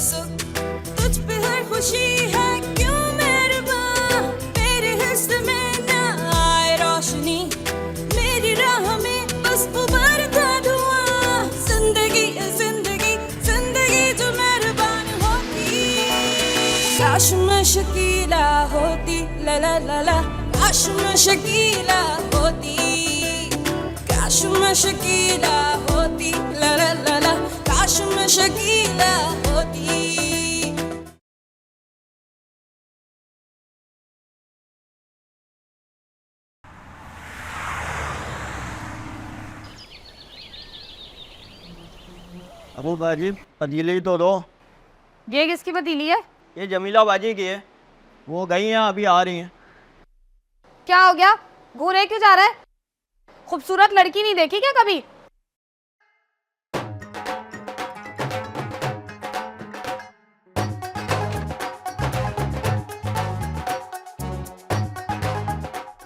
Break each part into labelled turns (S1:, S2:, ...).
S1: सुख, तुझ पे हर खुशी है क्यों मेहरबान, मेरे हिस्से में ना आए रोशनी, मेरी राह में बस उभरता धुआं, जिंदगी जिंदगी जिंदगी जो मेहरबान होती, काश मैं शकीला होती, ला ला ला ला, काश मैं शकीला होती, काश मैं शकीला होती, ला ला ला ला, काश मैं शकीला होती।
S2: अबू बाजी पतीली तो दो।
S3: ये किसकी पतीली है?
S2: ये जमीला बाजी की है, वो गई हैं अभी आ रही हैं।
S3: क्या हो गया, घूरे क्यों जा रहा है? खूबसूरत लड़की नहीं देखी क्या कभी?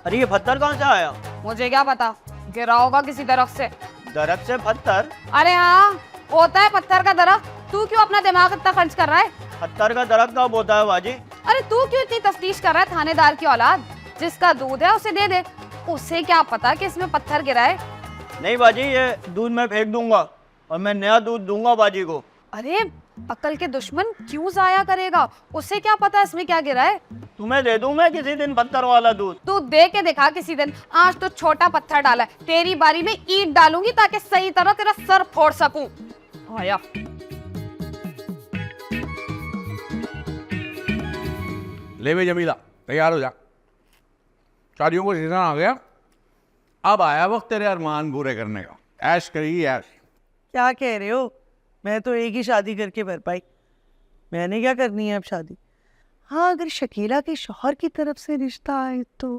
S2: अरे ये पत्थर कहाँ से आया?
S3: मुझे क्या पता, गिरा होगा किसी दरख्त से।
S2: दरख्त से पत्थर?
S3: अरे हाँ, होता है पत्थर का दरख्त। तू क्यों अपना दिमाग इतना खर्च कर रहा है?
S2: पत्थर का दरख्त कब होता है बाजी?
S3: अरे तू क्यों इतनी तफ्तीश कर रहा है? थानेदार की औलाद, जिसका दूध है उसे दे दे, उसे क्या पता कि इसमें पत्थर गिरा है।
S2: नहीं बाजी, ये दूध मैं फेंक दूंगा और मैं नया दूध दूंगा बाजी को।
S3: अरे अकल के दुश्मन, क्यों जाया करेगा? उसे क्या पता इसमें क्या गिरा है।
S2: तुम्हें दे दूं मैं किसी दिन पत्थर वाला दूध।
S3: तू दे के दिखा किसी दिन। आज तो छोटा पत्थर डाला है, तेरी बारी में ईंट डालूंगी ताकि सही तरह तेरा सर फोड़ सकूं। आया
S4: ले बे जमीला, तैयार हो जा, शादियों को सीजन आ गया, अब आया वक्त तेरे अरमान पूरे करने का। ऐश करेगी ऐश।
S5: क्या कह रहे हो? मैं तो एक ही शादी करके भर पाई, मैंने क्या करनी है अब शादी? हाँ, अगर शकीला के शौहर की तरफ से रिश्ता आए तो।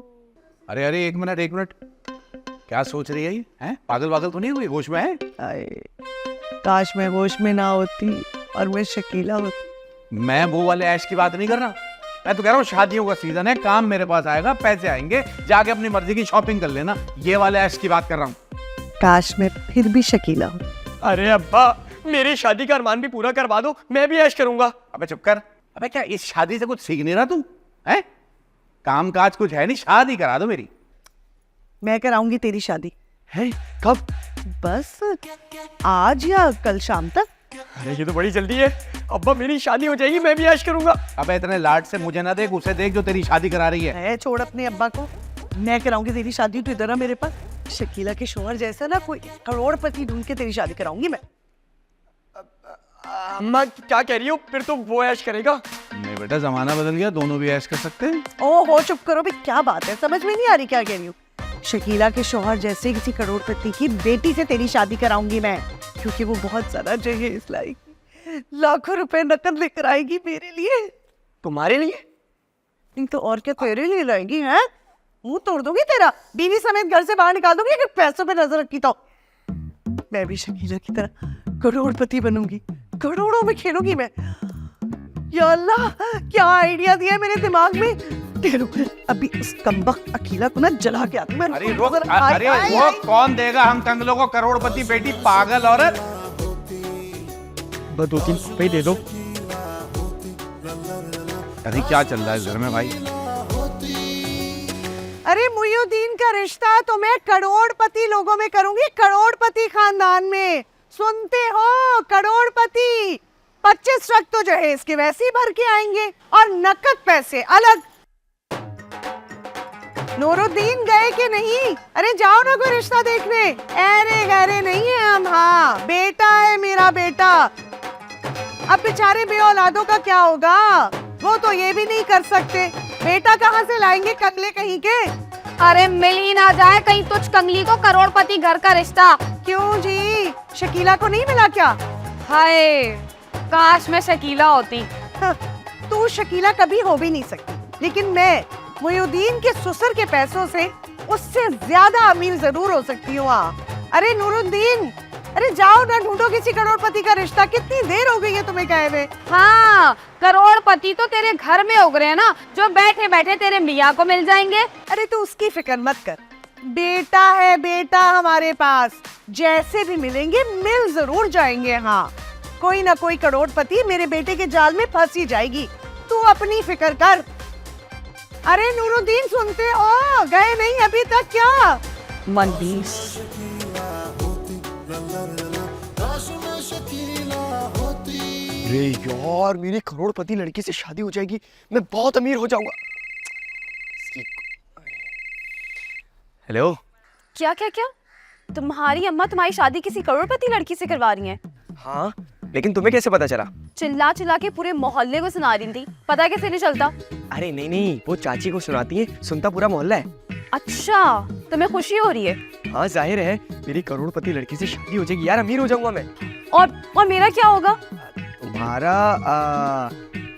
S4: अरे अरे एक मिनट, क्या सोच रही है ये? हैं? पागल पागल तो नहीं हुई, होश में है?
S5: आए, काश मैं होश में ना होती और मैं शकीला होती।
S4: मैं वो वाले ऐश की बात नहीं कर रहा, मैं तो कह रहा हूँ शादियों का सीजन है, काम मेरे पास आएगा, पैसे आएंगे, जाके अपनी मर्जी की शॉपिंग कर लेना, ये वाले ऐश की बात कर रहा हूँ।
S5: काश मैं फिर भी शकीला हूँ।
S2: अरे अब्बा, मेरी शादी का अरमान भी पूरा करवा दो, मैं भी ऐश करूंगा।
S4: अबे चुप कर। अबे क्या इस शादी से कुछ सीख नहीं रहा तू? हैं? काम काज कुछ है नहीं, शादी करा दो मेरी।
S5: मैं कराऊंगी तेरी शादी।
S2: है? कब?
S5: बस आज या कल शाम तक।
S2: अरे ये तो बड़ी जल्दी है अब्बा, मेरी शादी हो जाएगी, मैं भी ऐश करूंगा।
S4: अबे इतने लाड से मुझे ना देख, उसे देख जो तेरी शादी करा रही है।
S5: छोड़ अपने अब्बा को, मैं कराऊंगी तेरी शादी। तू इधर आ मेरे पास। शकीला के शोहर जैसा ना कोई करोड़पति ढूंढ के तेरी शादी कराऊंगी मैं।
S2: अम्मा क्या कह रही हो? फिर तो वो ऐश करेगा।
S4: नहीं बेटा, जमाना बदल गया, दोनों भी ऐश कर सकते हैं।
S5: ओहो चुप करो भी, क्या बात है, समझ में नहीं आ रही क्या कह रही हूँ? शकीला के शोहर जैसे किसी करोड़पति की बेटी से तेरी शादी कराऊंगी मैं, क्योंकि वो बहुत ज्यादा जहेज लाएगी, लाखों रुपए नकद लेकर आएगी मेरे लिए।
S2: तुम्हारे लिए?
S5: नहीं तो और क्या, तेरे लिए लाएगी? है, मुंह तोड़ दूंगी तेरा, बीवी समेत घर से बाहर निकाल दूंगी अगर पैसों पे नजर रखी तो। मैं भी शकीला की तरह करोड़पति बनूंगी, करोड़ों में खेलूंगी मैं। या अल्लाह, क्या आइडिया दिया मेरे दिमाग में। अभी उस कमबख्त अकीला को ना जला के आती मैं।
S4: अरे वो कौन देगा हम कंगलों को करोड़पति बेटी, पागल औरत।
S2: बस 2-3 रुपए दे दो।
S4: अरे क्या चल रहा है इस घर में भाई?
S5: अरे मुइयुद्दीन का रिश्ता तो मैं करोड़पति लोगों में करूंगी, करोड़पति खानदान में। सुनते हो? करोड़पति। 25 ट्रक तो जहेज के वैसे ही भर के आएंगे और नकद पैसे अलग। नूरुद्दीन गए कि नहीं? अरे जाओ ना कोई रिश्ता देखने। अरे गहरे नहीं है हम। हाँ, बेटा है मेरा बेटा। अब बेचारे बे औलादों का क्या होगा? वो तो ये भी नहीं कर सकते, बेटा कहाँ से लाएंगे कंगले कहीं के।
S3: अरे मिल ही ना जाए कहीं तुझ कंगली को करोड़पति घर का रिश्ता।
S5: क्यों जी, शकीला को नहीं मिला क्या?
S3: हाय, काश मैं शकीला होती।
S5: तू शकीला कभी हो भी नहीं सकती, लेकिन मैं मुइयुद्दीन के ससुर के पैसों से उससे ज्यादा अमीर जरूर हो सकती हूँ। अरे नूरुद्दीन, अरे जाओ ना, ढूंढो किसी करोड़पति का रिश्ता। कितनी देर हो गई है तुम्हें कहे हुए।
S3: हाँ, करोड़पति तो तेरे घर में उग रहे हैं ना, जो बैठे बैठे तेरे मियाँ को मिल जाएंगे।
S5: अरे तू उसकी फिक्र मत कर, बेटा है बेटा हमारे पास, जैसे भी मिलेंगे मिल जरूर जाएंगे। हाँ, कोई ना कोई करोड़पति मेरे बेटे के जाल में फंस ही जाएगी। तू अपनी फिक्र कर। अरे नूरुद्दीन सुनते हो, गए नहीं अभी तक क्या?
S3: मनदीस
S6: अरे यार, मेरी करोड़पति लड़की से शादी हो जाएगी, मैं बहुत अमीर हो जाऊंगा। हेलो।
S7: क्या क्या क्या? तुम्हारी अम्मा तुम्हारी शादी किसी करोड़पति लड़की से करवा रही हैं?
S6: हाँ, लेकिन तुम्हें कैसे पता चला?
S7: चिल्ला चिल्ला के पूरे मोहल्ले को सुना रही थी। पता कैसे नहीं चलता?
S6: अरे नहीं नहीं, वो चाची को सुनाती है, सुनता पूरा मोहल्ला है।
S7: अच्छा, तुम्हें खुशी हो रही है?
S6: हाँ जाहिर है, मेरी करोड़पति लड़की से शादी हो जाएगी यार, अमीर हो जाऊंगा मैं।
S7: और मेरा क्या होगा?
S6: तुम्हारा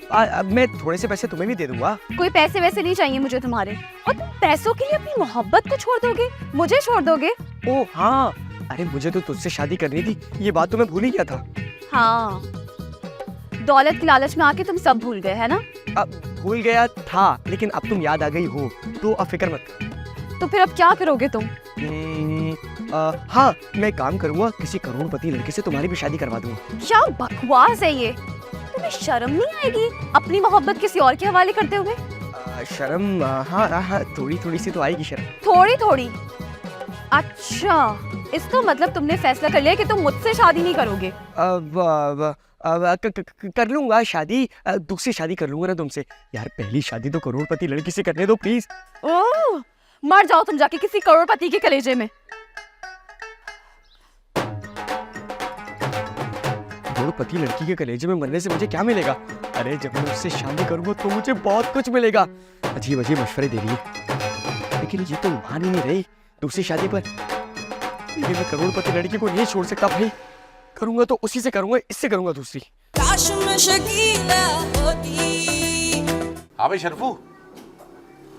S6: अब मैं थोड़े से पैसे तुम्हें भी दे दूंगा।
S7: कोई पैसे वैसे नहीं चाहिए मुझे तुम्हारे। और तुम पैसों के लिए अपनी मोहब्बत को छोड़ दोगे? मुझे छोड़ दोगे?
S6: ओ हाँ, अरे मुझे तो तुझसे शादी करनी थी, ये बात तो मैं भूल ही गया था।
S7: हाँ, दौलत की लालच में आके तुम सब भूल गए है ना?
S6: अब भूल गया था, लेकिन अब तुम याद आ गई हो, तो अब फिक्र मत कर।
S7: तो फिर अब क्या करोगे तुम?
S6: हाँ, मैं काम करूंगा, किसी करोड़पति लड़के से तुम्हारी भी शादी करवा दूंगा।
S7: क्या बकवास है ये? तुम्हें शर्म नहीं आएगी अपनी मोहब्बत किसी और के हवाले करते हुए?
S6: शर्म हाँ, थोड़ी थोड़ी सी तो आएगी शर्म।
S7: थोड़ी थोड़ी? अच्छा, इसका मतलब तुमने फैसला कर लिया कि तुम मुझसे शादी नहीं करोगे?
S6: कर लूंगा शादी, दूसरी शादी कर लूंगा ना तुमसे। यार पहली शादी तो करोड़पति लड़की से करने दो प्लीज।
S7: ओह, मर जाओ तुम जाके किसी करोड़पति के कलेजे में।
S6: करोड़पति लड़की के कलेजे में मरने से मुझे क्या मिलेगा? अरे जब मैं उससे शादी करूंगा तो मुझे बहुत कुछ मिलेगा। अजीब अजीब मशवरे दे रही है, लेकिन ये तो मान ही नहीं रही दूसरी शादी पर। लेकिन मैं करोड़पति लड़की को नहीं छोड़ सकता भाई, करूंगा तो उसी से करूंगा, इससे करूंगा दूसरी।
S1: काश मैं शकीला होती।
S4: हाँ भाई शरफू,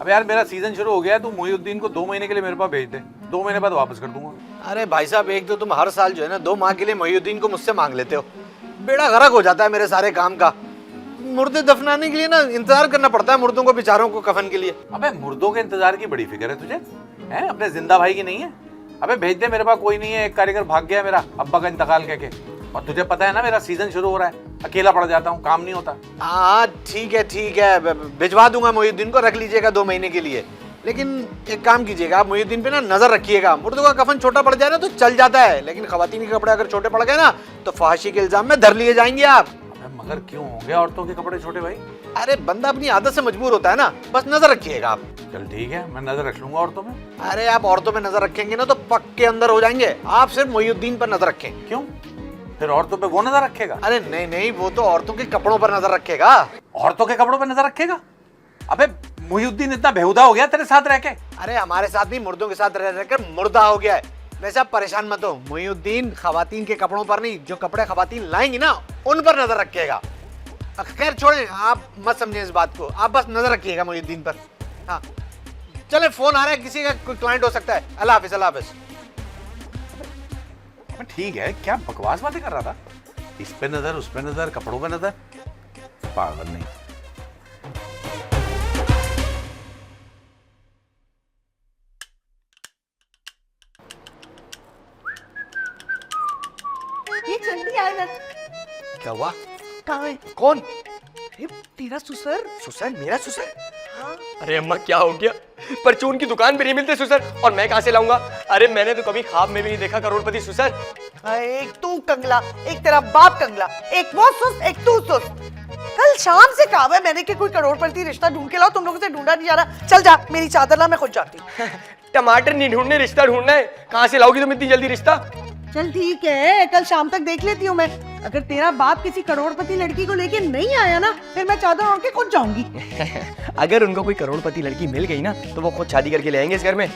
S4: अब यार मेरा सीजन शुरू हो गया है, तू मोहिउद्दीन को 2 महीने के लिए मेरे पास भेज दे, 2 महीने बाद वापस कर दूंगा।
S2: अरे भाई साहब, एक तो तुम हर साल जो है ना 2 माह के लिए मोहिउद्दीन को मुझसे मांग लेते हो। बेड़ा गर्क हो जाता है मेरे सारे काम का। मुर्दे दफनाने के लिए ना इंतजार करना पड़ता है मुर्दों को, बेचारों को कफन के लिए।
S4: अबे मुर्दों के इंतजार की बड़ी फिक्र है तुझे, हैं? अपने जिंदा भाई की नहीं है? अबे भेज दे, मेरे पास कोई नहीं है। एक कारीगर भाग गया मेरा अब्बा का इंतकाल कह के, और तुझे पता है ना मेरा सीजन शुरू हो रहा है, अकेला पड़ जाता हूँ, काम नहीं होता।
S2: हाँ ठीक है, भिजवा दूंगा मोहिउद्दीन को, रख लीजिएगा 2 महीने के लिए। लेकिन एक काम कीजिएगा, आप मोहिउद्दीन पे ना नजर रखिएगा। मुर्दों का कफन छोटा पड़ जाए ना तो चल जाता है, लेकिन खवातीन के कपड़े अगर छोटे पड़ गए ना तो फांसी के इल्जाम में धर लिए जाएंगे आप।
S4: मगर क्यों हो गया औरतों के कपड़े छोटे भाई?
S2: अरे बंदा अपनी आदत से मजबूर होता है ना, बस नजर रखिएगा आप।
S4: चल ठीक है, मैं नजर रख लूंगा औरतों में।
S2: अरे आप औरतों पे नजर रखेंगे ना तो पक्के अंदर हो जाएंगे। आप सिर्फ मोहिउद्दीन पर नजर रखें।
S4: क्यों? फिर औरतों पे वो नजर रखेगा?
S2: अरे नहीं नहीं, वो तो औरतों के कपड़ों पर नजर रखेगा।
S4: औरतों के कपड़ों पे नजर रखेगा? अबे मोहिउद्दीन इतना बेहुदा हो गया तेरे साथ रह के?
S2: अरे हमारे साथ नहीं, मुर्दों के साथ रह रहकर मुर्दा हो गया है। वैसे आप परेशान मत हो, मोहिउद्दीन खवातीन के कपड़ों पर नहीं, जो कपड़े खवातीन लाएंगी ना उन पर नजर रखेगा। खैर छोड़ें, आप मत समझें इस बात को, आप बस नजर रखिएगा मोहिउद्दीन पर। हाँ चले, फोन आ रहा है किसी का, कोई क्लाइंट हो सकता है। अल्लाह हाफिज, अल्लाह हाफिज।
S4: ठीक है, क्या बकवास बातें कर रहा था? इस पे नजर, उस पे नजर, कपड़ों पे नजर, पागल नहीं।
S5: ये जल्दी आए ना।
S2: क्या हुआ?
S5: कहाँ है?
S2: कौन?
S5: अरे तेरा सुसर।
S6: सुसर? मेरा सुसर? अरे अम्मा क्या हो गया? परचून की दुकान पे नहीं मिलते सुसर, और मैं कहाँ से लाऊंगा? अरे मैंने तो कभी ख्वाब में भी नहीं देखा करोड़पति सुसर।
S5: एक तू कंगला, एक तेरा बाप कंगला, एक वो सुस, एक तू सुस। कल शाम से कहा है मैंने कि कोई करोड़पति रिश्ता ढूंढ के लाओ, तुम लोगों से ढूंढा नहीं जा रहा। चल जा, मेरी चादर ला, मैं खुद जाती हूँ।
S6: टमाटर नहीं ढूंढने, रिश्ता ढूंढना है। कहाँ से लाओगी तुम इतनी जल्दी रिश्ता?
S5: चल ठीक है, कल शाम तक देख लेती हूँ मैं। अगर तेरा बाप किसी करोड़पति लड़की को लेके नहीं आया ना, फिर मैं चादर ओढ़ के खुद जाऊंगी।
S6: अगर उनको कोई करोड़पति लड़की मिल गई ना तो वो खुद शादी करके ले आएंगे इस घर में।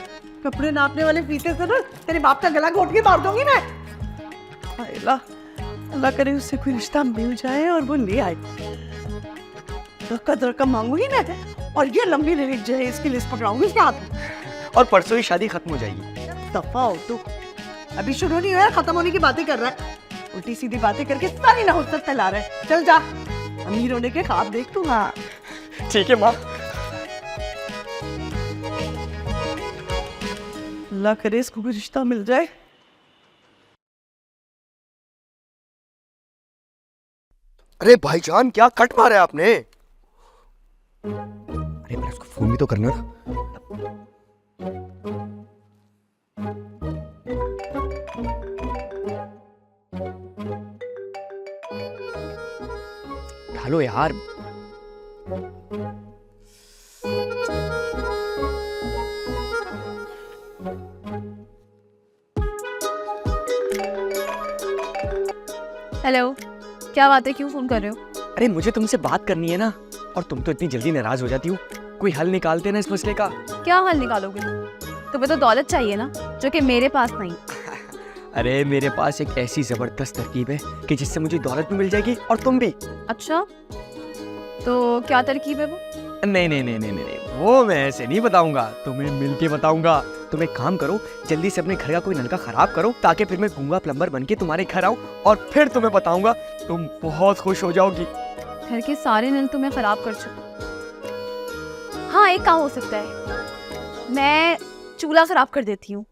S5: कपड़े नापने वाले फीते से ना तेरे बाप का गला घोट के मार दूंगी मैं। अल्लाह अल्लाह करे उससे कोई रिश्ता मिल जाए और वो ले आए। रकम मांगूंगी मैं, और ये लंबी लिस्ट जो है इसकी लिस्ट पकड़ाऊंगी इसके हाथ में।
S6: और परसों ही शादी खत्म हो जाएगी।
S5: दफा हो तू, अभी शुरू नहीं हुआ, खत्म होने की बातें कर रहा है। उल्टी सीधी बातें करके सारी नहुसत फैला रहा है। चल जा, अमीर होने के ख्वाब देख तू। हाँ
S6: ठीक है माँ।
S5: अल्लाह करे इसको कोई रिश्ता मिल जाए।
S6: अरे भाईजान क्या कट मारा है आपने? अरे मैंने उसको फोन भी तो करना था। हेलो यार।
S7: हेलो, क्या बात है, क्यों फोन कर रहे हो?
S6: अरे मुझे तुमसे बात करनी है ना, और तुम तो इतनी जल्दी नाराज हो जाती हो। कोई हल निकालते ना इस मसले का।
S7: क्या हल निकालोगे? तुम्हें तो दौलत चाहिए ना, जो कि मेरे पास नहीं।
S6: अरे मेरे पास एक ऐसी जबरदस्त तरकीब है कि जिससे मुझे दौलत भी मिल जाएगी और तुम भी।
S7: अच्छा, तो क्या तरकीब है वो?
S6: नहीं नहीं नहीं नहीं नहीं, वो मैं ऐसे नहीं बताऊंगा, तुम्हें मिलके बताऊंगा। तुम एक काम करो, जल्दी से अपने घर का कोई नलका खराब करो, ताकि फिर मैं गूंगा प्लम्बर बन के तुम्हारे घर आऊं और फिर तुम्हें बताऊंगा। तुम बहुत खुश हो जाओगी।
S7: घर के सारे नल तो मैं खराब कर चुकी। हाँ, एक काम हो सकता है, मैं चूल्हा खराब कर देती हूँ,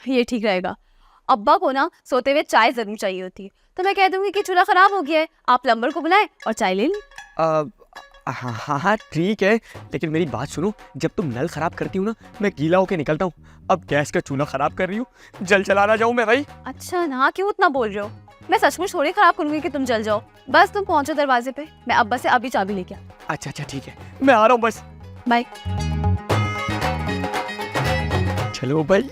S7: ये ठीक रहेगा। अब्बा को ना सोते हुए चाय जरूर चाहिए होती है, तो मैं कह दूंगी कि चूल्हा खराब हो गया है, आप प्लम्बर को बुलाएं और चाय ले लें।
S6: हाँ हाँ हाँ ठीक है, लेकिन मेरी बात सुनो, जब तुम नल खराब करती हो ना, मैं गीला होके निकलता हूँ। अब गैस का चूल्हा खराब कर रही हूँ, जल चलाना जाऊँ मैं भाई?
S7: अच्छा ना, क्यों इतना बोल रहे हो? मैं सचमुच थोड़ी खराब करूंगी कि तुम जल जाओ। बस तुम पहुंचो दरवाजे पे, मैं अब्बा से अभी चाबी लेके आ।
S6: अच्छा अच्छा ठीक है, मैं आ रहा हूँ बस।
S7: बाय।
S6: चलो भाई,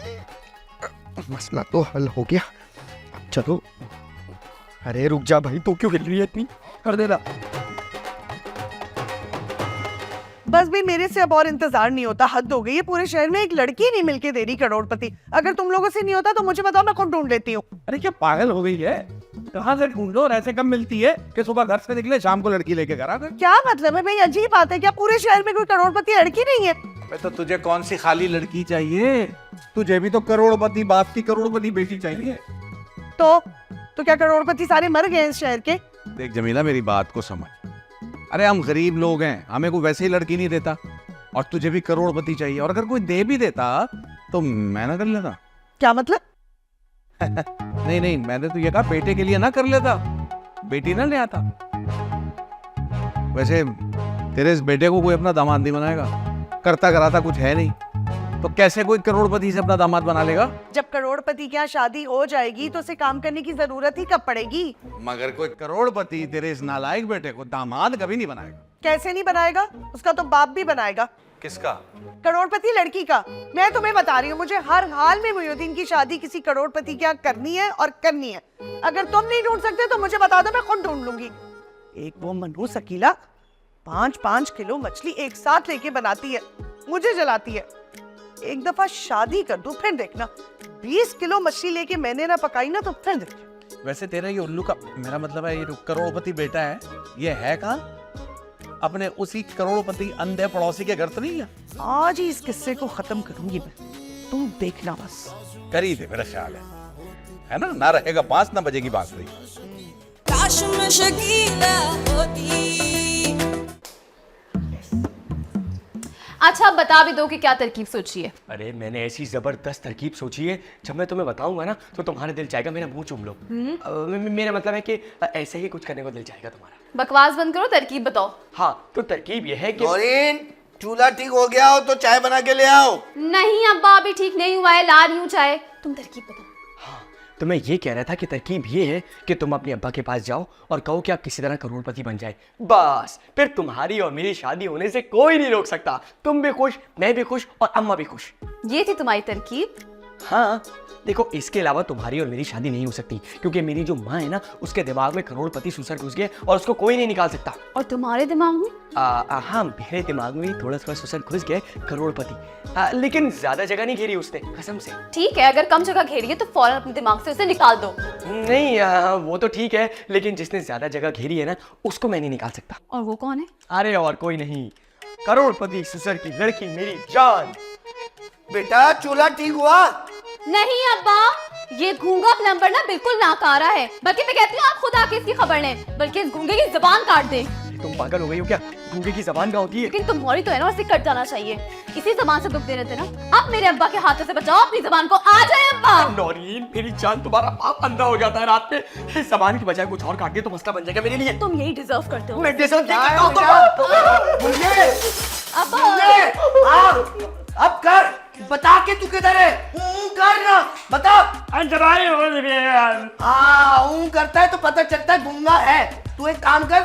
S6: मसला तो हल हो गया। अब चलो। अरे रुक जा भाई, तू क्यों हिल रही है इतनी? कर देना।
S5: बस भी मेरे से अब और इंतजार नहीं होता, हद हो गई है। पूरे शहर में एक लड़की नहीं मिलके दे रही करोड़पति। अगर तुम लोगों से नहीं होता तो मुझे बताओ, मैं खुद ढूंढ लेती हूँ।
S4: अरे क्या पागल हो गई है? कहाँ से ढूंढो, और ऐसे कब मिलती है कि सुबह घर से निकले शाम को लड़की लेके घर आ गए?
S5: क्या मतलब है भाई? अजीब बात है, क्या पूरे शहर में कोई करोड़पति लड़की नहीं है?
S4: तो तुझे कौन सी खाली लड़की चाहिए? तुझे भी तो करोड़पति बाप की करोड़पति बेटी चाहिए।
S5: तो क्या करोड़पति सारे मर गए इस शहर के?
S4: देख जमीला, मेरी बात को समझ। अरे हम गरीब लोग हैं, हमें कोई वैसे ही लड़की नहीं देता, और तुझे भी करोड़पति चाहिए। और अगर कोई दे भी देता तो मैं ना कर लेता।
S5: क्या मतलब?
S4: नहीं नहीं, मैंने तो ये कहा बेटे के लिए ना कर लेता, बेटी ना ले आता। वैसे तेरे इस बेटे को कोई अपना दामाद नहीं बनाएगा, करता कराता कुछ है नहीं, तो कैसे कोई करोड़पति से अपना दामाद बना लेगा?
S5: जब करोड़पति के यहाँ शादी हो जाएगी तो उसे काम करने की जरूरत ही कब पड़ेगी?
S4: मगर कोई करोड़पति तेरे इस नालायक बेटे को दामाद कभी नहीं बनाएगा।
S5: कैसे नहीं बनाएगा? उसका तो बाप भी बनाएगा।
S4: किसका?
S5: करोड़पति लड़की का। मैं तुम्हें बता रही हूँ, मुझे हर हाल में मुहिउद्दीन की शादी किसी करोड़पति के यहाँ करनी है और करनी है। अगर तुम नहीं ढूंढ सकते तो मुझे बता दो, मैं खुद ढूंढ लूंगी। एक वो मनु शकीला 5-5 किलो मछली एक साथ लेके बनाती है, मुझे जलाती है। एक दफा शादी कर दूं, फिर देखना 20 किलो मछली लेके मैंने ना पकाई ना, तो फिर देखना।
S4: वैसे तेरा ये उल्लू का, मेरा मतलब है ये करोड़पति बेटा है, ये है कहाँ? अपने उसी करोड़पति अंधे पड़ोसी के घर तो नहीं है?
S5: आज ही इस किस्से को खत्म करूंगी मैं, तुम देखना बस।
S4: कर ही दे, मेरा ख्याल है ना रहेगा बांस ना बजेगी बांसुरी।
S1: काश मैं शकीला होती।
S7: अच्छा, अब बता भी दो कि क्या तरकीब सोची है।
S6: अरे मैंने ऐसी जबरदस्त तरकीब सोची है, जब मैं तुम्हें बताऊंगा ना तो तुम्हारा दिल चाहेगा मेरा मुंह चूम लो। मेरा मतलब है कि ऐसे ही कुछ करने को दिल चाहेगा तुम्हारा।
S7: बकवास बंद करो, तरकीब बताओ।
S6: हाँ, तो तरकीब यह है कि
S2: नौरीन, चूल्हा ठीक हो गया हो तो चाय बना के ले आओ।
S7: नहीं अब्बा, अभी ठीक नहीं हुआ है, ला रही हूँ चाय। तुम तरकीब बताओ।
S6: हाँ, तो मैं ये कह रहा था कि तरकीब ये है कि तुम अपने अब्बा के पास जाओ और कहो कि आप किसी तरह करोड़पति बन जाए। बस फिर तुम्हारी और मेरी शादी होने से कोई नहीं रोक सकता। तुम भी खुश, मैं भी खुश और अम्मा भी खुश।
S7: ये थी तुम्हारी तरकीब?
S6: हाँ, देखो इसके अलावा तुम्हारी और मेरी शादी नहीं हो सकती, क्योंकि मेरी जो माँ है ना, उसके दिमाग में करोड़पति सुसर घुस गए और उसको कोई नहीं निकाल सकता।
S7: और तुम्हारे दिमाग में?
S6: हाँ, मेरे दिमाग में थोड़ा थोड़ा सुसर घुस गए करोड़पति, लेकिन ज्यादा जगह नहीं घेरी उसने, कसम से।
S7: ठीक है, अगर कम जगह घेरी है तो फौरन अपने दिमाग से उसे निकाल दो।
S6: नहीं, वो तो ठीक है, लेकिन जिसने ज्यादा जगह घेरी है ना, उसको मैं नहीं निकाल सकता।
S7: और वो कौन है?
S6: अरे और कोई नहीं, करोड़पति सुसर की लड़की, मेरी जान।
S2: बेटा चूल्हा ठीक हुआ?
S7: नहीं अब्बा, ये गूंगा प्लम्बर ना बिल्कुल नाकारा है। बल्कि मैं कहती हूँ आप खुद आके इसकी खबर लें, बल्कि इस गूंगे की जुबान काट दें।
S6: तुम पागल हो गई हो क्या? गूंगे की जबान का होती है।
S7: लेकिन तुम्हारी तो है ना, उसे कट जाना चाहिए। इसी जबान से दुख दे रहे थे ना, अब मेरे अब्बा के हाथों से बचाओ अपनी जबान को। आ जाए अब्बा।
S6: नौरीन मेरी जान, तुम्हारा बाप अंधा हो जाता है रात में, जबान की बजाय कुछ और काट दिया तो मसला बन जाएगा मेरे लिए।
S7: तुम यही डिजर्व करते हो।
S6: मैं डिजर्व नहीं करता हूं
S7: अब्बा
S2: अब कर, बता के तू किधर है? कर ना, बता। हाँ करता है तो पता चलता है गूंगा है। तू एक काम कर,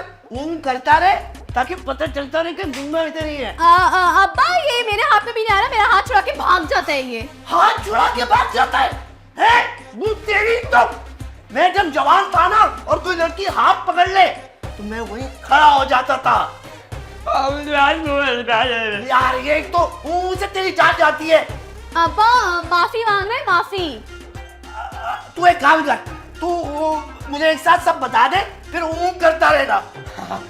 S2: करता रहे ताकि पता चलता रहे कि गूंगा इधर ही है।
S7: अब्बा ये मेरे हाथ में भी नहीं आ रहा, मेरा हाथ छुड़ा के भाग जाता है ये।
S2: हाथ छुड़ा के भाग जाता है? तेरी तो मैं जब जवान था ना और कोई लड़की हाथ पकड़ ले तो मैं वहीं खड़ा हो जाता था। यार ये एक तो मुंह से तेरी जान जाती है।
S7: अब्बा माफी मांग रहे, माफी।
S2: तू एक काम कर, तू मुझे एक साथ सब बता दे, फिर करता रहेगा।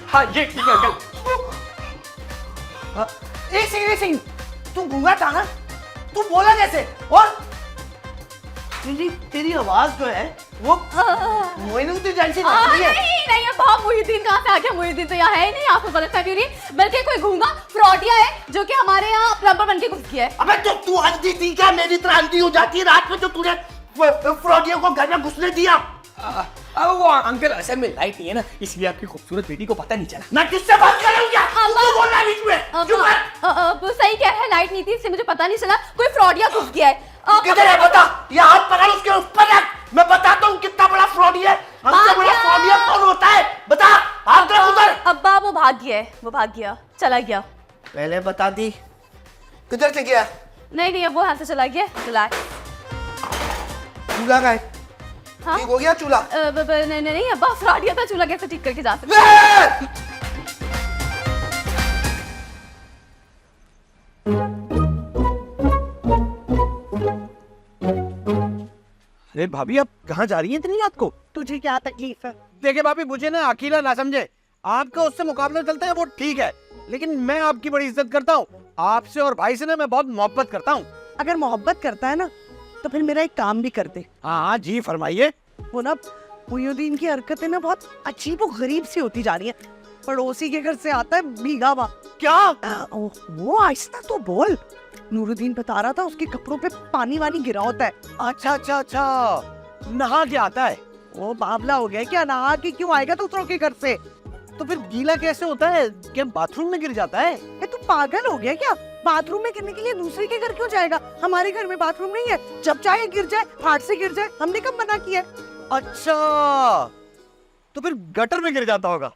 S6: हाँ ये ठीक है अंकल।
S2: एक सेकंड, तू गूंगा था ना, तू बोला कैसे? और तेरी आवाज जो है वो मोइनुद्दीन जैसी लग रही है।
S7: नहीं अब्बा, मुहिद्दीन कहाँ से आ गया? मुहिद्दीन तो यहाँ है ही नहीं, आपको गलतफहमी हो रही है। बल्कि कोई गूंगा फ्रॉडिया है जो कि हमारे यहाँ प्लम्बर बन के घुस गया है।
S2: अबे तो तू अंधी थी क्या? मेरी तरह अंधी हो जाती है रात में जो तूने फ्रॉडिया को घर में घुसने दिया।
S6: अब वो अंकल असल में लाइट नहीं है ना, इसलिए आपकी खूबसूरत बेटी को पता नहीं चला।
S2: मैं किससे बात कर रहा हूँ क्या? तू बोल रहा है बीच में? चुप कर।
S7: सही कह है, लाइट नहीं थी इसलिए मुझे पता नहीं चला कोई फ्रॉडिया घुस गया है।
S2: किधर है बता? ये हाथ पकड़ उसके ऊपर रख, मैं बताता हूँ कितना बड़ा फ्रॉडी है। हमसे बड़ा फ्रॉडिया कौन होता है? बता, हाथ रख उधर।
S7: अब्बा वो भाग गया है, वो भाग गया, चला गया।
S2: पहले बता दी, किधर से गया?
S7: नहीं अब वो हाथ से चला गया। चला
S2: चूल्हा का है?
S7: हाँ?
S2: ठीक हो गया चूल्हा?
S7: नहीं अब्बा, फ्रॉडिया था, चूल्हा कैसे ठीक करके जा सकते?
S2: अरे भाभी आप कहाँ जा रही हैं इतनी रात को?
S5: तुझे क्या तकलीफ है?
S2: देखिए भाभी, मुझे ना अकेला ना समझे। आपका उससे मुकाबला चलता है वो ठीक है, लेकिन मैं आपकी बड़ी इज्जत करता हूँ। आपसे और भाई से ना मैं बहुत मोहब्बत करता हूँ।
S5: अगर मोहब्बत करता है ना तो फिर मेरा एक काम भी कर दे।
S2: हाँ जी फरमाइए।
S5: वो ना मुहिउद्दीन की हरकतें ना बहुत अजीब व गरीब सी होती जा रही हैं। पड़ोसी के घर से आता है भीगा हुआ।
S2: क्या?
S5: वो आहिस्ता तो बोल। नूरुद्दीन बता रहा था उसके कपड़ों पे पानी वानी गिरा होता है।
S2: अच्छा, नहा के आता है?
S5: वो बावला हो गया क्या? नहा के क्यों आएगा दूसरों के घर से?
S2: तो फिर गीला कैसे होता है? क्या बाथरूम में गिर जाता है?
S5: तू पागल हो गया क्या? बाथरूम में गिरने के लिए दूसरे के घर क्यों जाएगा? हमारे घर में बाथरूम नहीं है, जब चाहे गिर जाए, फाट से गिर जाए, हमने कब मना किया?
S2: अच्छा, तो फिर गटर में गिर जाता होगा।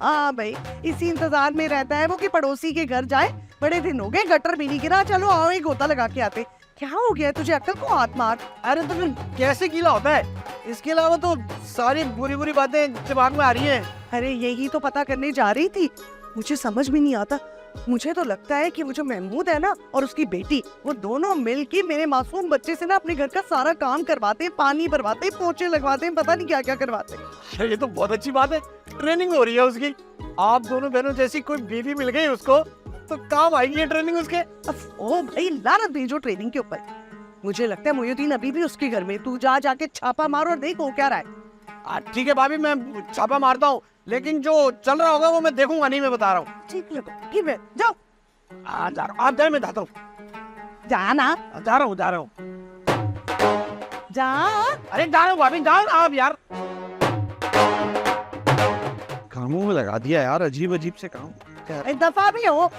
S5: हाँ भाई, इसी इंतजार में रहता है वो कि पड़ोसी के घर जाए। बड़े दिन हो गए गटर भी नहीं गिरा, चलो आओ एक गोता लगा के आते। क्या हो गया तुझे? अक्ल को हाथ मार।
S2: अरे तो फिर कैसे गीला होता है? इसके अलावा तो सारी बुरी बातें दिमाग में आ रही हैं।
S5: अरे यही तो पता करने जा रही थी, मुझे समझ में नहीं आता। मुझे तो लगता है कि वो जो महमूद है ना और उसकी बेटी, वो दोनों मिलके मेरे मासूम बच्चे से ना अपने घर का सारा काम करवाते हैं, पानी भरवाते हैं, पोछे लगवाते हैं, पता नहीं क्या क्या करवाते हैं।
S2: ये तो बहुत अच्छी बात है, ट्रेनिंग हो रही है उसकी। आप दोनों बहनों जैसी कोई बीवी मिल गई उसको तो काम आएगी ट्रेनिंग उसके।
S5: ओ भाई, लानत भेजो ट्रेनिंग के ऊपर। मुझे लगता है मुहिउद्दीन अभी भी उसके घर में। तू जाके छापा मार और देख हो क्या रहा है।
S2: ठीक है भाभी, मैं छापा मारता हूँ, लेकिन जो चल रहा होगा वो मैं देखूंगा नहीं, मैं बता रहा हूँ।
S5: ठीक है, जाओ।
S2: जा रहा हूँ, आप जाए, मैं जाता हूँ।
S5: जाना,
S2: जा रहा हूँ।
S5: जा।
S2: अरे जा रहा हूँ भाभी, जाओ आप यार। कामों में लगा दिया यार, अजीब से काम।
S5: एक दफा भी हो।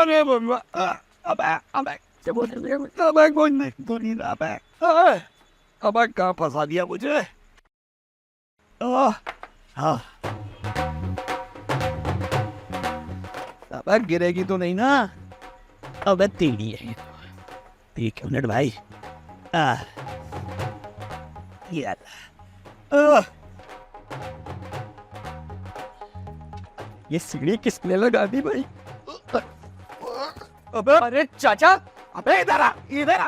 S2: अरे बाबा, अबे कोई नहीं तो नहीं रहा। अबे कहाँ फंसा दिया मुझे? हाँ, अबे गिरेगी तो नहीं ना? अबे तेरी है। एक मिनट भाई। यार
S6: ये सीढ़ी किसने लगा दी भाई? अबे अरे चाचा, अबे इधर आ, इधर आ,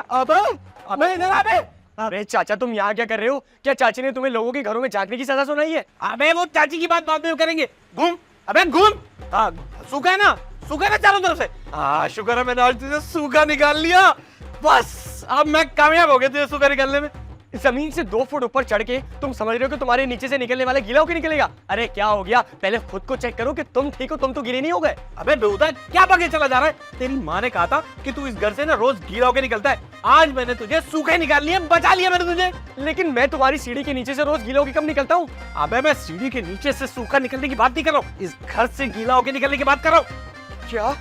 S6: अबे इधर आ बे। अरे चाचा तुम यहाँ क्या कर रहे हो? क्या चाची ने तुम्हें लोगों के घरों में झांकने की सजा सुनाई है?
S2: अबे वो चाची की बात बाद में करेंगे। घूम, अबे घूम। हाँ, सूखा है ना, सूखा है ना चारों तरफ से। हाँ शुक्र है मैंने आज तुझे सूखा निकाल लिया। बस अब मैं कामयाब हो गया तुझे सूखा निकालने में।
S6: जमीन से 2 फुट ऊपर चढ़ के तुम समझ रहे हो कि तुम्हारे नीचे से निकलने वाला गीला होकर निकलेगा? अरे क्या हो गया, पहले खुद को चेक करो कि तुम ठीक हो, तुम तो गीले नहीं हो गए।
S2: अबे बेहुदा क्या बगे चला जा रहा है? तेरी माँ ने कहा था कि तू इस घर से ना रोज गीला होकर निकलता है। आज मैंने तुझे सूखे निकाल लिए, बचा लिया मैंने तुझे।
S6: लेकिन मैं तुम्हारी सीढ़ी के नीचे से रोज गीला होकर कब निकलता हूँ?
S2: अबे मैं सीढ़ी के नीचे से सूखा निकलने की बात नहीं कर रहा हूँ, इस घर से गीला होकर निकलने की बात कर रहा हूँ।
S6: क्या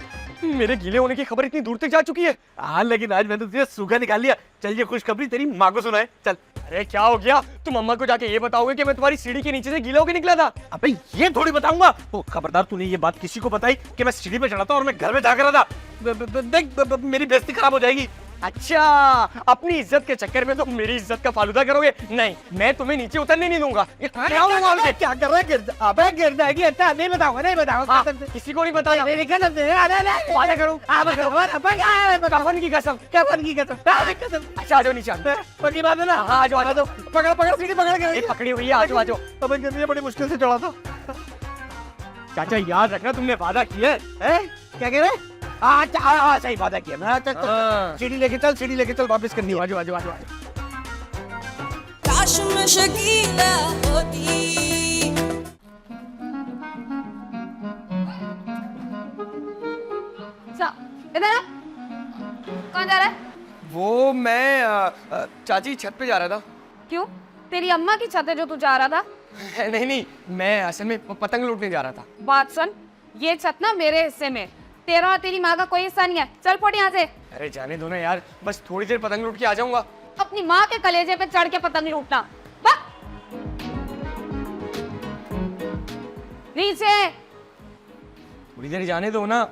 S6: मेरे गीले होने की खबर इतनी दूर तक जा चुकी है?
S2: हाँ लेकिन आज मैंने तुझे सूखा निकाल लिया। चल ये खुशखबरी तेरी माँ को सुनाए, चल।
S6: अरे क्या हो गया, तुम अम्मा को जाके ये बताओगे कि मैं तुम्हारी सीढ़ी के नीचे से गीला होकर निकला था?
S2: अबे ये थोड़ी बताऊंगा। ओ खबरदार तूने ये बात किसी को बताई कि मैं सीढ़ी पे चढ़ा था और मैं घर में जाकर रहा था। देख मेरी बेइज्जती खराब हो जाएगी।
S6: अच्छा, अपनी इज्जत के चक्कर में तो मेरी इज्जत का फालूदा करोगे? नहीं, मैं तुम्हें नीचे उतरने नहीं दूंगा। क्या होगा मुझे?
S2: क्या कर रहा है? अबे गिर जाएगी। अच्छा नहीं बताऊंगा, नहीं बताऊंगा।
S6: हाँ, किसी को नहीं बताना। वादा करो। कफन की कसम, कफन की कसम। अच्छा आ जाओ नीचे।
S2: पक्की बात है ना?
S6: हाँ आ जाओ, आ जाओ।
S2: पकड़ पकड़ सीढ़ी पकड़ के।
S6: ये पकड़ी हुई है, आ जाओ आ जाओ।
S2: अबे गिरने बड़ी मुश्किल से चढ़ा था।
S6: चाचा याद रखना तुमने वादा किया है।
S2: क्या कह रहे? अच्छा सही वादा किया मैं।
S6: हाँ।
S2: सीढ़ी लेके चल, सीढ़ी लेके चल, वापस करनी है।
S6: आ जाओ आ जाओ आ जाओ।
S1: काश मैं शकीला होती।
S3: इधर आ। कौन जा रहा है?
S6: वो मैं चाची छत पे जा रहा था।
S3: क्यों? तेरी अम्मा की छत है जो तू जा रहा था?
S6: नहीं नहीं, मैं असल में पतंग लूटने जा रहा था।
S3: बात सुन, ये छत ना मेरे हिस्से में, तेरा और तेरी माँ का कोई हिस्सा नहीं है। चल फोड़ यहाँ से।
S6: अरे जाने दो ना यार, बस थोड़ी देर पतंग लूट के आ जाऊंगा।
S3: अपनी माँ के कलेजे पे चढ़ के पतंग नहीं लूटना। नीचे।
S6: थोड़ी देर जाने दो ना।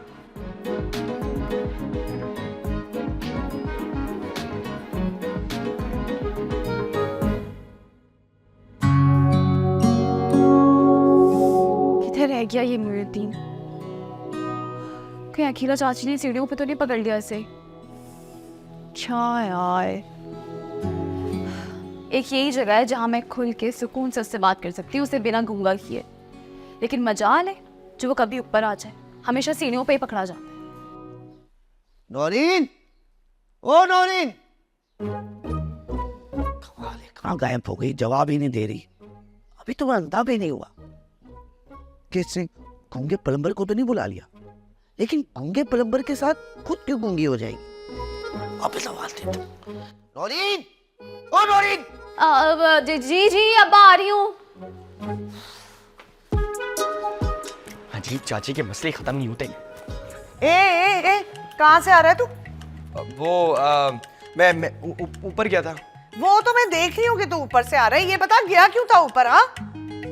S7: किधर रह गया ये मोइनुद्दीन? कहीं अखिला चाची ने सीढ़ियों पे तो नहीं पकड़ लिया इसे? क्या यार, एक यही जगह है जहां मैं खुल के सुकून से उससे बात कर सकती हूँ, उसे बिना गूंगा किए। लेकिन मजाल है जो वो कभी ऊपर आ जाए, हमेशा सीढ़ियों पे ही पकड़ा जाता है।
S2: नौरीन, ओ नौरीन, कहाँ गायब हो गई? जवाब ही नहीं दे रही। अभी तो अंधा भी नहीं हुआ। किसने? गूंगे प्लम्बर को तो नहीं बुला लिया, लेकिन गूंगे प्लम्बर के साथ खुद क्यों गूंगी हो जाएगी? वापस आवाज दे। नौरीन, ओ नौरीन।
S7: जी जी अब्बा आ रही हूँ।
S6: अजीब, चाची के मसले खत्म नहीं होते।
S5: ए कहाँ से आ रहा है तू?
S6: वो मैं ऊपर गया था।
S5: वो तो मैं देख रही हूँ कि तू ऊपर से आ रहा है। ये बता गया क्यों था ऊपर? हाँ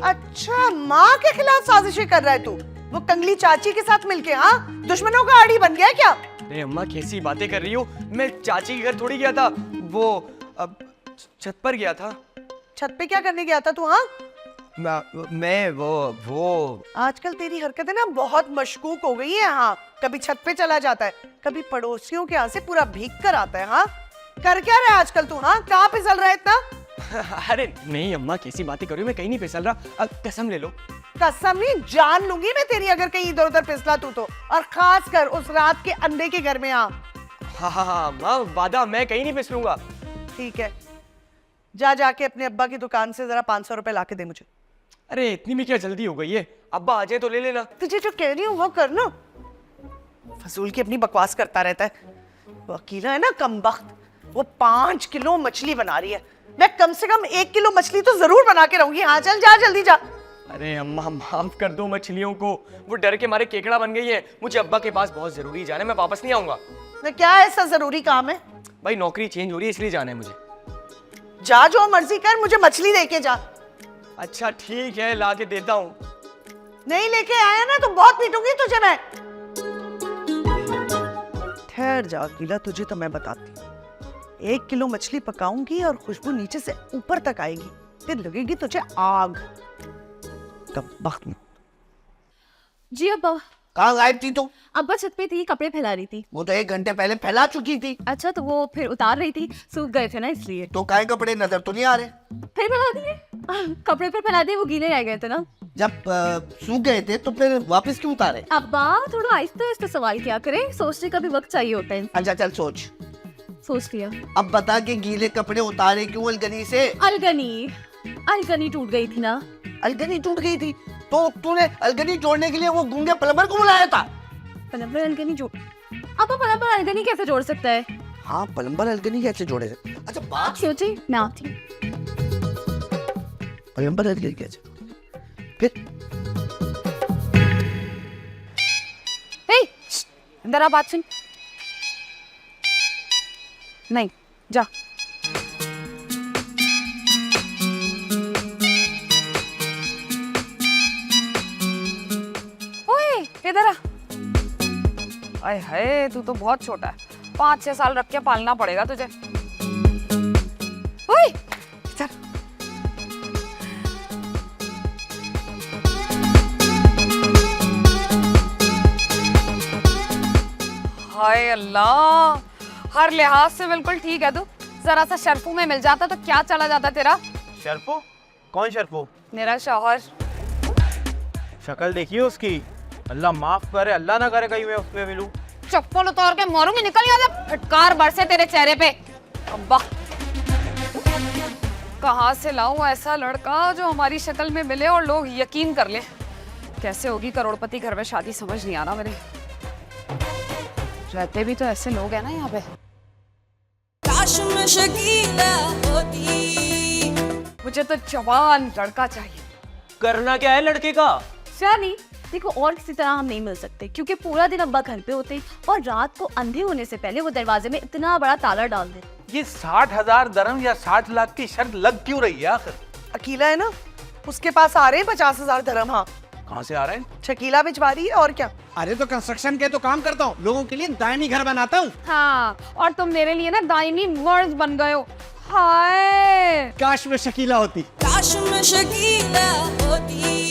S5: अच्छा, माँ के खिलाफ साजिशें कर रहा है तू, वो कंगली चाची के साथ मिलके। हाँ दुश्मनों का आड़ी बन गया क्या?
S6: अरे अम्मा कैसी बातें कर रही हो? मैं चाची के घर थोड़ी गया था, वो अब छत पर गया था।
S5: छत पे क्या करने गया था तू? हाँ
S6: मैं वो
S5: आजकल तेरी हरकतें ना बहुत मशकूक हो गई है। हाँ कभी छत पे चला जाता है, कभी पड़ोसियों के यहाँ से पूरा भीग कर आता है। हाँ कर क्या रहा है आजकल तू? हाँ कहाँ फिसल रहा है इतना?
S6: अरे नहीं अम्मा, कैसी बातें कर रही हो? मैं कहीं नहीं फिसल रहा। कसम ले लो।
S5: कसम नहीं, जान लूंगी मैं तेरी अगर कहीं इधर उधर फिसला तू तो, और खास कर उस रात के अंडे के घर में।
S6: हाँ अम्मा, वादा, मैं कहीं नहीं फिसलूंगा।
S5: ठीक है, जा जाके अपने अब्बा की दुकान से जरा 500 रुपए ला के दे मुझे।
S6: अरे इतनी में क्या जल्दी हो गई है? अब्बा आ जाए तो ले लेना।
S5: तुझे जो कह रही हूँ वो कर ना, फजूल की अपनी बकवास करता रहता है। वो अकेला है ना कमबख्त, वो 5 किलो मछली बना रही है। मैं कम से कम 1 किलो मछली तो जरूर बना के रहूंगी। हाँ चल जा जल्दी जा।
S6: अरे अम्मा माफ कर दो मछलियों को, वो डर के मारे केकड़ा बन गई है। मुझे अब्बा के पास बहुत जरूरी जाना है, मैं वापस नहीं आऊंगा।
S5: मैं क्या ऐसा जरूरी काम है?
S6: भाई नौकरी चेंज हो रही है इसलिए जाना है मुझे।
S5: जा जो मर्जी कर, मुझे मछली लेके जा।
S6: अच्छा ठीक है, ला के देता हूँ।
S5: नहीं लेके आया ना तो बहुत पीटूंगी तुझे मैं। ठहर जा अकेला, तुझे तो मैं बताती हूँ। 1 किलो मछली पकाऊंगी और खुशबू नीचे से ऊपर तक आएगी, फिर लगेगी तुझे आग। कब वक्त में
S7: जी अब्बा।
S2: कहाँ गायब थी तू?
S7: अब्बा छत पे थी, कपड़े फैला रही थी।
S2: वो तो 1 घंटे पहले फैला चुकी थी।
S7: अच्छा तो वो फिर उतार रही थी, सूख गए थे ना इसलिए।
S2: तो काहे कपड़े नजर तो नहीं आ रहे?
S7: फिर फैला दिए, कपड़े फिर फैला दिए, वो गीले रह गए थे ना।
S2: जब सूख गए थे तो फिर वापस क्यों उतारे?
S7: अब्बा थोड़ा आहिस्ते आहिस्ते सवाल किया करें, सोचने का भी वक्त चाहिए होता है।
S2: अच्छा चल सोच।
S7: सोच लिया।
S2: अब बता कि गीले कपड़े उतारे क्यों अलगनी से?
S7: अलगनी टूट गई थी ना।
S2: अलगनी टूट गई थी तो तूने अलगनी जोड़ने के लिए वो गूंगे प्लम्बर को बुलाया था?
S7: प्लम्बर अलगनी जोड़, अब प्लम्बर अलगनी कैसे जोड़ सकता है?
S2: हाँ प्लम्बर अलगनी कैसे जोड़े? अच्छा बात
S7: सोची मैं आती हूँ।
S2: प्लम्बर अलगनी कैसे? फिर
S3: अंदर आ, बात सुन। नहीं जा। ओए इधर आ। अरे हाय तू तो बहुत छोटा है, 5-6 साल रख के पालना पड़ेगा तुझे। ओए चल। हाय अल्लाह, हर लिहाज से बिल्कुल ठीक है तू। जरा सा शर्फू में मिल जाता तो क्या चला जाता तेरा।
S6: शर्फो? कौन शर्फो?
S3: मेरा शौहर।
S6: शक्ल देखिए उसकी, अल्लाह माफ करे, अल्लाह ना करे कहीं मैं उसमें मिलूं।
S3: चप्पल उतार के मारूंगी, निकल यहाँ से, फटकार बरसे तेरे चेहरे पे। अब्बा कहाँ से लाऊं ऐसा लड़का जो हमारी शक्ल में मिले और लोग यकीन कर ले। कैसे होगी करोड़पति घर में शादी, समझ नहीं आ रहा मेरे। रहते भी तो ऐसे लोग हैं ना यहाँ पे।
S1: काश मैं शकीला होती।
S3: मुझे तो जवान लड़का चाहिए।
S6: करना क्या है लड़के का?
S7: शानी देखो, और किसी तरह हम नहीं मिल सकते क्योंकि पूरा दिन अब्बा घर पे होते और रात को अंधे होने से पहले वो दरवाजे में इतना बड़ा ताला डाल दे।
S4: ये 60,000 दरम या 60 लाख की शर्त लग क्यों रही है आखिर?
S5: अकीला है ना, उसके पास आ रहे हैं 50,000 dirham। हाँ
S4: कहाँ से आ रहे हैं?
S5: शकीला भिजवा रही है और क्या।
S2: अरे तो कंस्ट्रक्शन के तो काम करता हूँ, लोगों के लिए दायमी घर बनाता हूँ।
S3: हाँ और तुम मेरे लिए ना दायमी मर्द बन गए हो। हाय
S2: काश में शकीला होती।
S1: काश मैं शकीला होती।